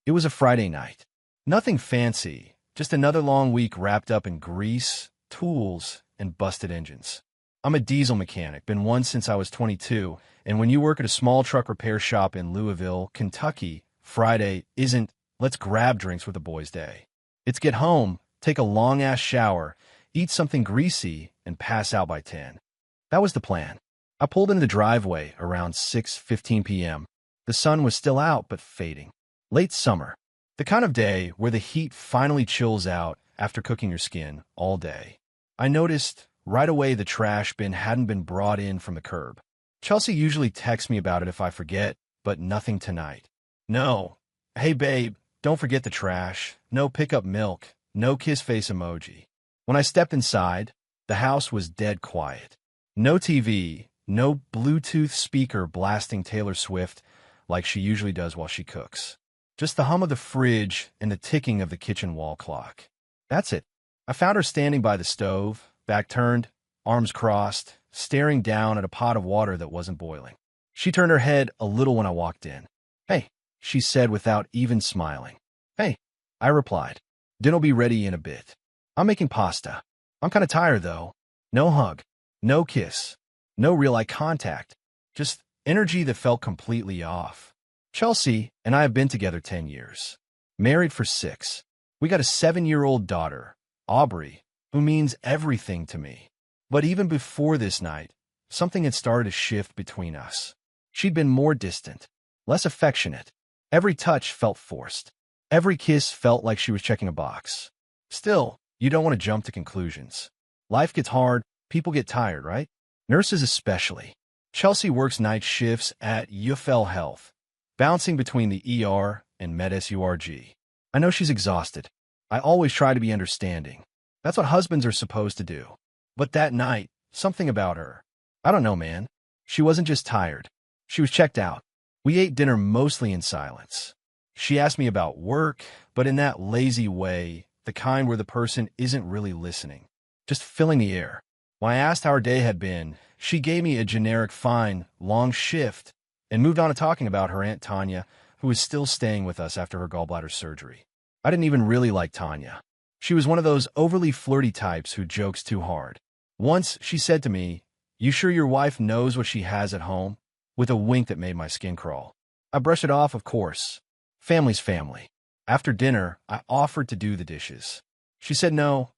It was a Friday night. Nothing fancy, just another long week wrapped up in grease, tools, and busted engines. I'm a diesel mechanic, been one since I was 22, and when you work at a small truck repair shop in Louisville, Kentucky, Friday isn't "let's grab drinks with the boys" day. It's get home, take a long-ass shower, eat something greasy, and pass out by 10. That was the plan. I pulled into the driveway around 6:15 p.m. The sun was still out but fading. Late summer. The kind of day where the heat finally chills out after cooking your skin all day. I noticed right away the trash bin hadn't been brought in from the curb. Chelsea usually texts me about it if I forget, but nothing tonight. No. Hey babe, don't forget the trash. No pick up milk. No kiss face emoji. When I stepped inside, the house was dead quiet. No TV, no Bluetooth speaker blasting Taylor Swift like she usually does while she cooks. Just the hum of the fridge and the ticking of the kitchen wall clock. That's it. I found her standing by the stove, back turned, arms crossed, staring down at a pot of water that wasn't boiling. She turned her head a little when I walked in. "Hey," she said without even smiling. "Hey," I replied. "Dinner'll be ready in a bit. I'm making pasta. I'm kind of tired, though." No hug, no kiss, no real eye contact, just energy that felt completely off. Chelsea and I have been together 10 years, married for 6. We got a 7-year-old daughter, Aubrey, who means everything to me. But even before this night, something had started to shift between us. She'd been more distant, less affectionate. Every touch felt forced. Every kiss felt like she was checking a box. Still, you don't want to jump to conclusions. Life gets hard, people get tired, right? Nurses especially. Chelsea works night shifts at UFL Health, bouncing between the ER and MedSurg. I know she's exhausted. I always try to be understanding. That's what husbands are supposed to do. But that night, something about her. I don't know, man. She wasn't just tired. She was checked out. We ate dinner mostly in silence. She asked me about work, but in that lazy way, the kind where the person isn't really listening, just filling the air. When I asked how her day had been, she gave me a generic fine, long shift, and moved on to talking about her Aunt Tanya, who is still staying with us after her gallbladder surgery. I didn't even really like Tanya. She was one of those overly flirty types who jokes too hard. Once she said to me, "You sure your wife knows what she has at home?" with a wink that made my skin crawl. I brushed it off, of course. Family's family. After dinner, I offered to do the dishes. She said no,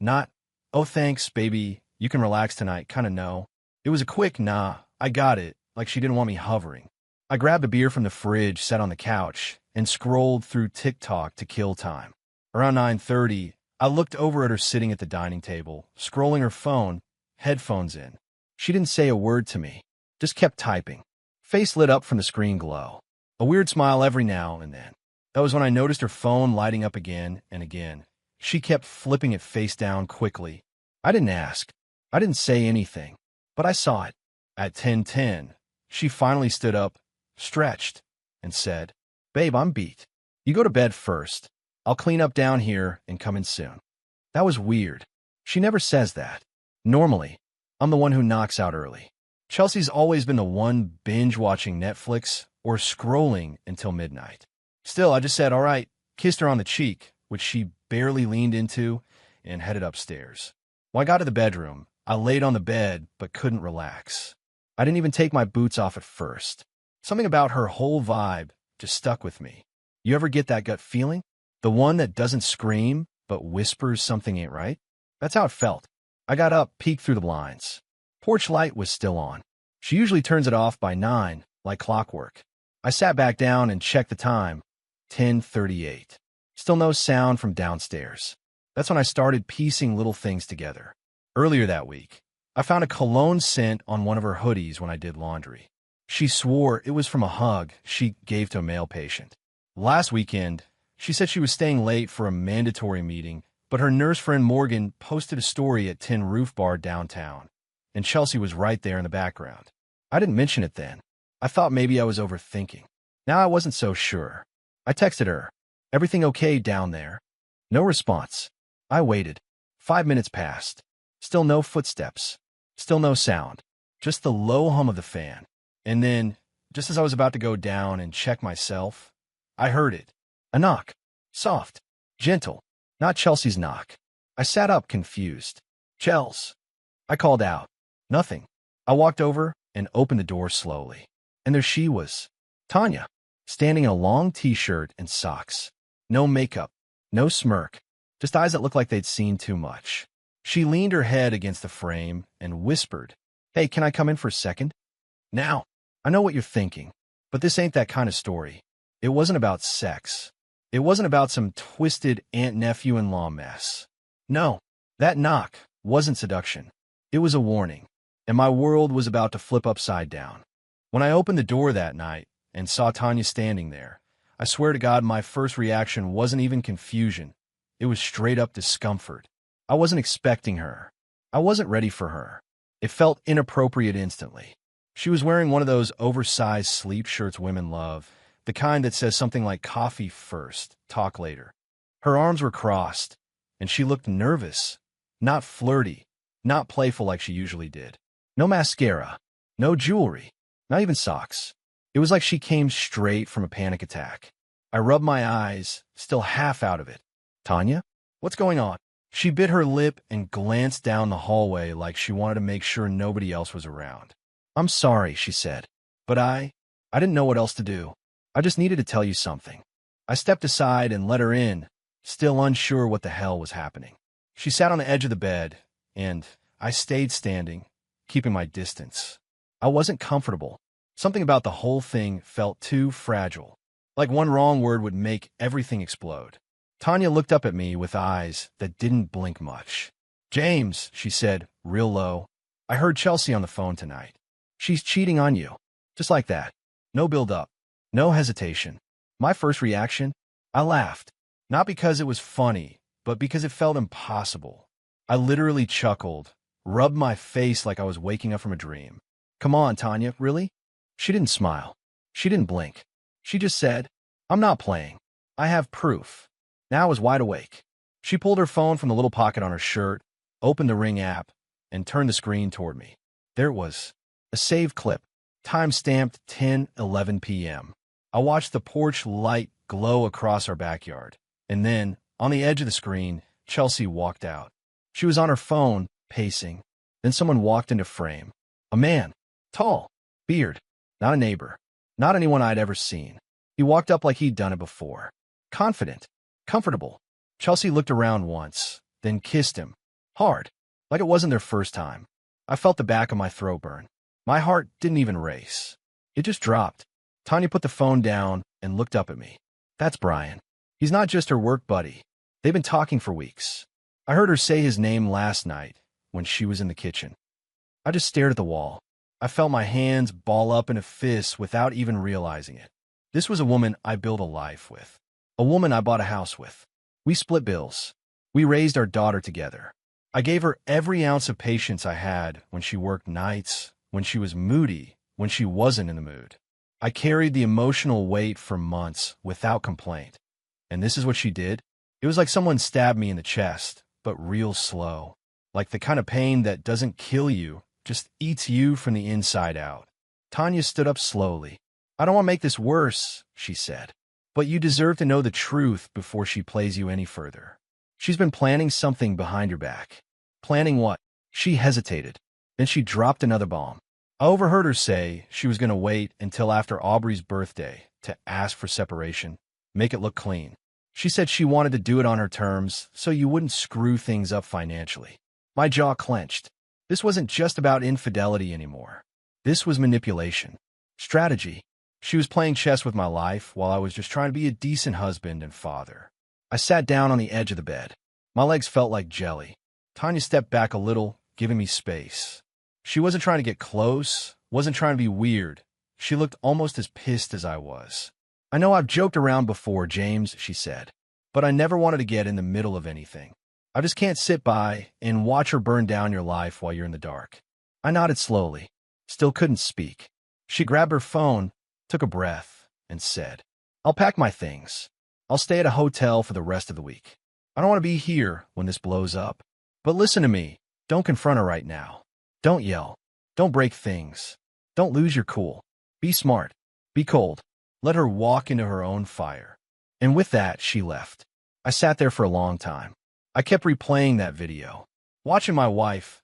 not, "Oh thanks, baby, you can relax tonight," kinda no. It was a quick nah, I got it, like she didn't want me hovering. I grabbed a beer from the fridge, sat on the couch, and scrolled through TikTok to kill time. Around 9:30, I looked over at her sitting at the dining table, scrolling her phone, headphones in. She didn't say a word to me, just kept typing. Face lit up from the screen glow. A weird smile every now and then. That was when I noticed her phone lighting up again and again. She kept flipping it face down quickly. I didn't ask. I didn't say anything, but I saw it. At 10:10, she finally stood up, stretched, and said, "Babe, I'm beat. You go to bed first. I'll clean up down here and come in soon." That was weird. She never says that. Normally, I'm the one who knocks out early. Chelsea's always been the one binge-watching Netflix or scrolling until midnight. Still, I just said, "All right," kissed her on the cheek, which she barely leaned into, and headed upstairs. When I got to the bedroom, I laid on the bed but couldn't relax. I didn't even take my boots off at first. Something about her whole vibe just stuck with me. You ever get that gut feeling? The one that doesn't scream, but whispers something ain't right? That's how it felt. I got up, peeked through the blinds. Porch light was still on. She usually turns it off by 9, like clockwork. I sat back down and checked the time. 10:38. Still no sound from downstairs. That's when I started piecing little things together. Earlier that week, I found a cologne scent on one of her hoodies when I did laundry. She swore it was from a hug she gave to a male patient. Last weekend, she said she was staying late for a mandatory meeting, but her nurse friend Morgan posted a story at Tin Roof Bar downtown, and Chelsea was right there in the background. I didn't mention it then. I thought maybe I was overthinking. Now I wasn't so sure. I texted her, "Everything okay down there?" No response. I waited. 5 minutes passed. Still no footsteps. Still no sound. Just the low hum of the fan. And then, just as I was about to go down and check myself, I heard it. A knock. Soft. Gentle. Not Chelsea's knock. I sat up, confused. Chels. I called out. Nothing. I walked over and opened the door slowly. And there she was. Tanya. Standing in a long t-shirt and socks. No makeup. No smirk. Just eyes that looked like they'd seen too much. She leaned her head against the frame and whispered, "Hey, can I come in for a second?" Now, I know what you're thinking, but this ain't that kind of story. It wasn't about sex. It wasn't about some twisted aunt-nephew-in-law mess. No, that knock wasn't seduction. It was a warning, and my world was about to flip upside down. When I opened the door that night and saw Tanya standing there, I swear to God my first reaction wasn't even confusion. It was straight-up discomfort. I wasn't expecting her. I wasn't ready for her. It felt inappropriate instantly. She was wearing one of those oversized sleep shirts women love, the kind that says something like "coffee first, talk later." Her arms were crossed, and she looked nervous, not flirty, not playful like she usually did. No mascara, no jewelry, not even socks. It was like she came straight from a panic attack. I rubbed my eyes, still half out of it. "Tanya? What's going on?" She bit her lip and glanced down the hallway like she wanted to make sure nobody else was around. "I'm sorry," she said, "but I didn't know what else to do. I just needed to tell you something." I stepped aside and let her in, still unsure what the hell was happening. She sat on the edge of the bed, and I stayed standing, keeping my distance. I wasn't comfortable. Something about the whole thing felt too fragile, like one wrong word would make everything explode. Tanya looked up at me with eyes that didn't blink much. "James," she said, real low, "I heard Chelsea on the phone tonight. She's cheating on you." Just like that. No build-up. No hesitation. My first reaction? I laughed. Not because it was funny, but because it felt impossible. I literally chuckled, rubbed my face like I was waking up from a dream. "Come on, Tanya, really?" She didn't smile. She didn't blink. She just said, "I'm not playing. I have proof." Now I was wide awake. She pulled her phone from the little pocket on her shirt, opened the Ring app, and turned the screen toward me. There it was. A saved clip. Time-stamped 10:11 p.m. I watched the porch light glow across our backyard. And then, on the edge of the screen, Chelsea walked out. She was on her phone, pacing. Then someone walked into frame. A man. Tall. Beard. Not a neighbor. Not anyone I'd ever seen. He walked up like he'd done it before. Confident. Comfortable. Chelsea looked around once, then kissed him. Hard. Like it wasn't their first time. I felt the back of my throat burn. My heart didn't even race. It just dropped. Tanya put the phone down and looked up at me. "That's Brian. He's not just her work buddy. They've been talking for weeks. I heard her say his name last night when she was in the kitchen." I just stared at the wall. I felt my hands ball up in a fist without even realizing it. This was a woman I built a life with. A woman I bought a house with. We split bills. We raised our daughter together. I gave her every ounce of patience I had when she worked nights, when she was moody, when she wasn't in the mood. I carried the emotional weight for months without complaint. And this is what she did? It was like someone stabbed me in the chest, but real slow. Like the kind of pain that doesn't kill you, just eats you from the inside out. Tanya stood up slowly. "I don't want to make this worse," she said. "But you deserve to know the truth before she plays you any further. She's been planning something behind your back." "Planning what?" She hesitated. Then she dropped another bomb. I overheard her say she was going to wait until after Aubrey's birthday to ask for separation, make it look clean. She said she wanted to do it on her terms so you wouldn't screw things up financially. My jaw clenched. This wasn't just about infidelity anymore. This was manipulation. Strategy. She was playing chess with my life while I was just trying to be a decent husband and father. I sat down on the edge of the bed. My legs felt like jelly. Tanya stepped back a little, giving me space. She wasn't trying to get close, wasn't trying to be weird. She looked almost as pissed as I was. "I know I've joked around before, James," she said, "but I never wanted to get in the middle of anything. I just can't sit by and watch her burn down your life while you're in the dark." I nodded slowly. Still couldn't speak. She grabbed her phone, took a breath, and said, "I'll pack my things. I'll stay at a hotel for the rest of the week. I don't want to be here when this blows up. But listen to me. Don't confront her right now. Don't yell. Don't break things. Don't lose your cool. Be smart. Be cold. Let her walk into her own fire. And with that, she left. I sat there for a long time. I kept replaying that video, watching my wife,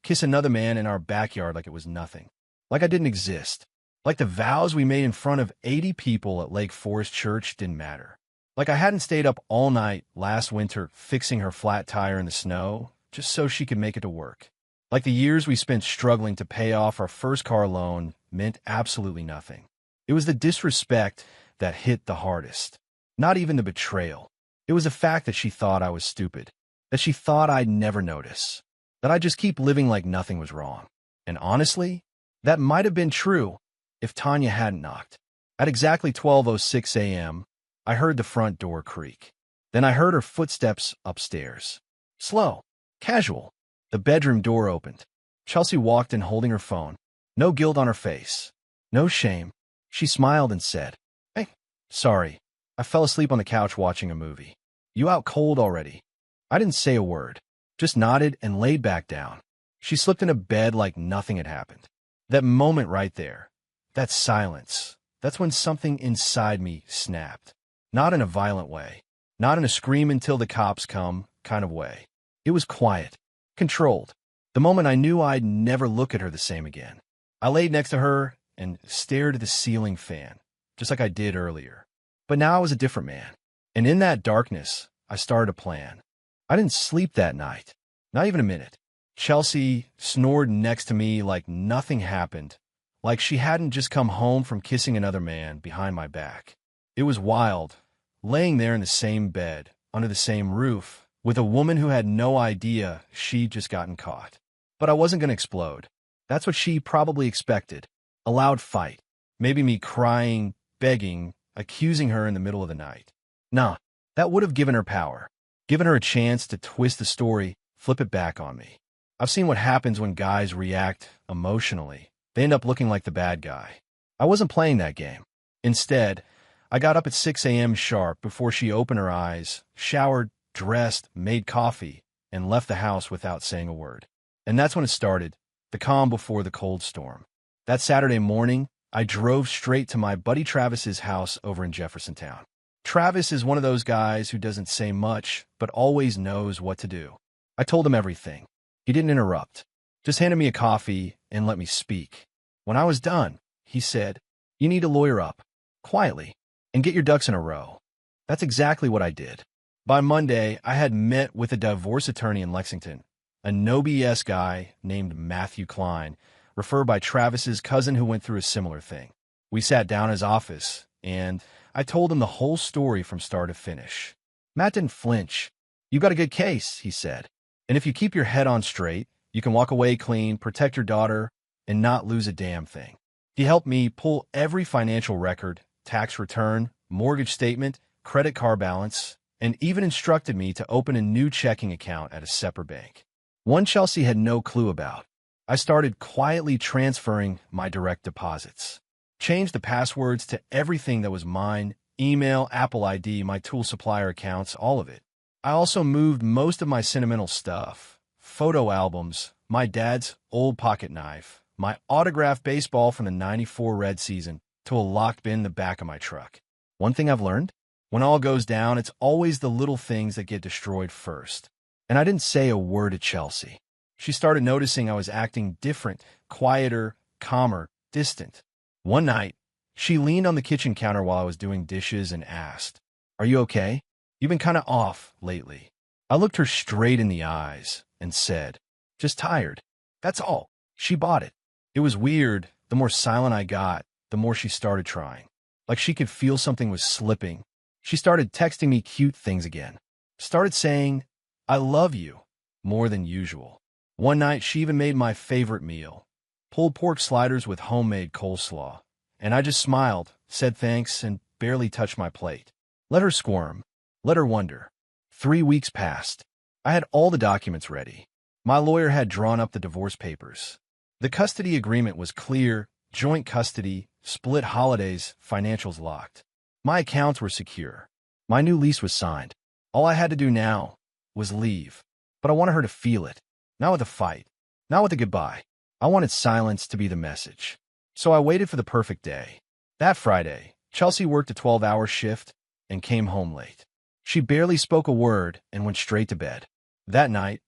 kiss another man in our backyard like it was nothing, like I didn't exist, like the vows we made in front of 80 people at Lake Forest Church didn't matter, like I hadn't stayed up all night last winter fixing her flat tire in the snow just so she could make it to work, like the years we spent struggling to pay off our first car loan meant absolutely nothing. It was the disrespect that hit the hardest, not even the betrayal. It was the fact that she thought I was stupid, that she thought I'd never notice, that I'd just keep living like nothing was wrong. And honestly, that might have been true if Tanya hadn't knocked. At exactly 12:06 a.m., I heard the front door creak. Then I heard her footsteps upstairs. Slow, casual. The bedroom door opened. Chelsea walked in holding her phone. No guilt on her face. No shame. She smiled and said, "Hey, sorry. I fell asleep on the couch watching a movie. You out cold already?" I didn't say a word, just nodded and laid back down. She slipped into bed like nothing had happened. That moment right there, that silence, that's when something inside me snapped. Not in a violent way, not in a scream until the cops come kind of way. It was quiet, controlled. The moment I knew I'd never look at her the same again. I laid next to her and stared at the ceiling fan, just like I did earlier. But now I was a different man. And in that darkness, I started a plan. I didn't sleep that night, not even a minute. Chelsea snored next to me like nothing happened, like she hadn't just come home from kissing another man behind my back. It was wild, laying there in the same bed, under the same roof, with a woman who had no idea she'd just gotten caught. But I wasn't going to explode. That's what she probably expected. A loud fight. Maybe me crying, begging, accusing her in the middle of the night. Nah, that would have given her power. Given her a chance to twist the story, flip it back on me. I've seen what happens when guys react emotionally. They end up looking like the bad guy. I wasn't playing that game. Instead, I got up at 6 a.m. sharp before she opened her eyes, showered, dressed, made coffee, and left the house without saying a word. And that's when it started, the calm before the cold storm. That Saturday morning, I drove straight to my buddy Travis's house over in Jeffersontown. Travis is one of those guys who doesn't say much, but always knows what to do. I told him everything. He didn't interrupt, just handed me a coffee and let me speak. When I was done, he said, "You need to lawyer up, quietly, and get your ducks in a row." That's exactly what I did. By Monday, I had met with a divorce attorney in Lexington, a no BS guy named Matthew Klein, referred by Travis's cousin who went through a similar thing. We sat down in his office, and I told him the whole story from start to finish. Matt didn't flinch. "You got a good case," he said. "And if you keep your head on straight, you can walk away clean, protect your daughter, and not lose a damn thing." He helped me pull every financial record, tax return, mortgage statement, credit card balance, and even instructed me to open a new checking account at a separate bank. One Chelsea had no clue about. I started quietly transferring my direct deposits. Changed the passwords to everything that was mine, email, Apple ID, my tool supplier accounts, all of it. I also moved most of my sentimental stuff, photo albums, my dad's old pocket knife, my autographed baseball from the '94 Red season, to a locked bin in the back of my truck. One thing I've learned? When all goes down, it's always the little things that get destroyed first. And I didn't say a word to Chelsea. She started noticing I was acting different, quieter, calmer, distant. One night, she leaned on the kitchen counter while I was doing dishes and asked, "Are you okay? You've been kind of off lately." I looked her straight in the eyes and said, "Just tired. That's all." She bought it. It was weird. The more silent I got, the more she started trying. Like she could feel something was slipping. She started texting me cute things again. Started saying, "I love you," more than usual. One night, she even made my favorite meal, pulled pork sliders with homemade coleslaw. And I just smiled, said thanks, and barely touched my plate. Let her squirm. Let her wonder. 3 weeks passed. I had all the documents ready. My lawyer had drawn up the divorce papers. The custody agreement was clear, joint custody, split holidays, financials locked. My accounts were secure. My new lease was signed. All I had to do now was leave. But I wanted her to feel it. Not with a fight. Not with a goodbye. I wanted silence to be the message. So I waited for the perfect day. That Friday, Chelsea worked a 12-hour shift, and came home late. She barely spoke a word and went straight to bed. That night,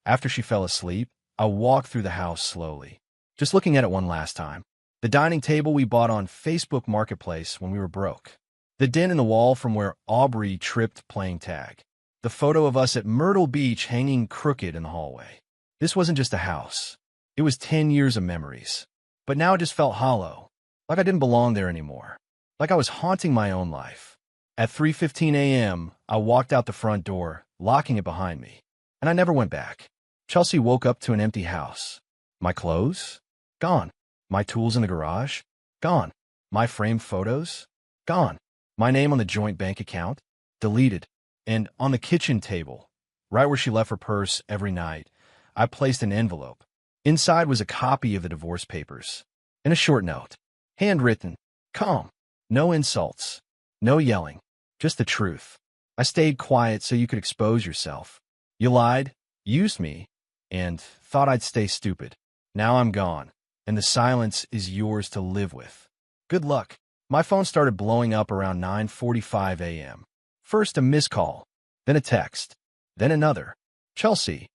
after she fell asleep, I walked through the house slowly, just looking at it one last time. The dining table we bought on Facebook Marketplace when we were broke. The dent in the wall from where Aubrey tripped playing tag. The photo of us at Myrtle Beach hanging crooked in the hallway. This wasn't just a house. It was 10 years of memories. But now it just felt hollow, like I didn't belong there anymore, like I was haunting my own life. At 3:15 a.m., I walked out the front door, locking it behind me, and I never went back. Chelsea woke up to an empty house. My clothes? Gone. My tools in the garage? Gone. My framed photos? Gone. My name on the joint bank account? Deleted. And on the kitchen table, right where she left her purse every night, I placed an envelope. Inside was a copy of the divorce papers and a short note. Handwritten. Calm. No insults. No yelling. Just the truth. I stayed quiet so you could expose yourself. You lied, used me, and thought I'd stay stupid. Now I'm gone, and the silence is yours to live with. Good luck. My phone started blowing up around 9:45 a.m. First a missed call, then a text, then another. Chelsea,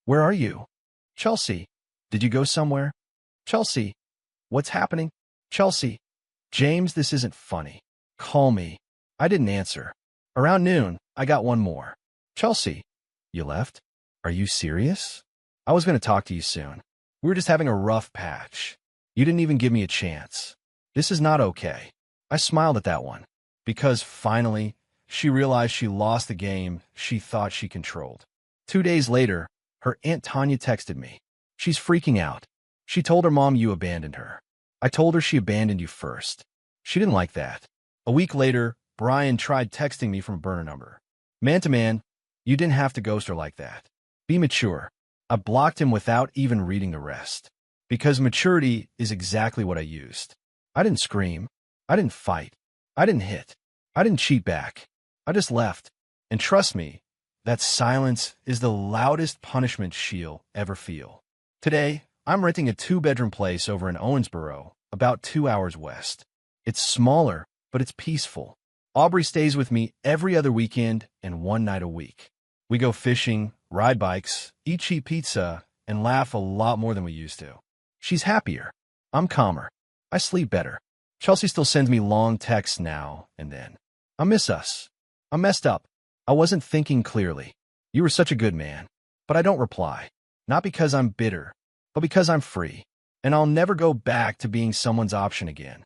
where are you? Chelsea, did you go somewhere? Chelsea, what's happening? Chelsea, James, this isn't funny. Call me. I didn't answer. Around noon, I got one more. Chelsea, you left? Are you serious? I was going to talk to you soon. We were just having a rough patch. You didn't even give me a chance. This is not okay. I smiled at that one, because finally, she realized she lost the game she thought she controlled. 2 days later, her Aunt Tanya texted me. She's freaking out. She told her mom you abandoned her. I told her she abandoned you first. She didn't like that. A week later, Brian tried texting me from a burner number. Man to man, you didn't have to ghost her like that. Be mature. I blocked him without even reading the rest. Because maturity is exactly what I used. I didn't scream. I didn't fight. I didn't hit. I didn't cheat back. I just left. And trust me, that silence is the loudest punishment she'll ever feel. Today, I'm renting a 2-bedroom place over in Owensboro, about 2 hours west. It's smaller, but it's peaceful. Aubrey stays with me every other weekend and one night a week. We go fishing, ride bikes, eat cheap pizza, and laugh a lot more than we used to. She's happier. I'm calmer. I sleep better. Chelsea still sends me long texts now and then. I miss us. I messed up. I wasn't thinking clearly. You were such a good man. But I don't reply. Not because I'm bitter, but because I'm free. And I'll never go back to being someone's option again.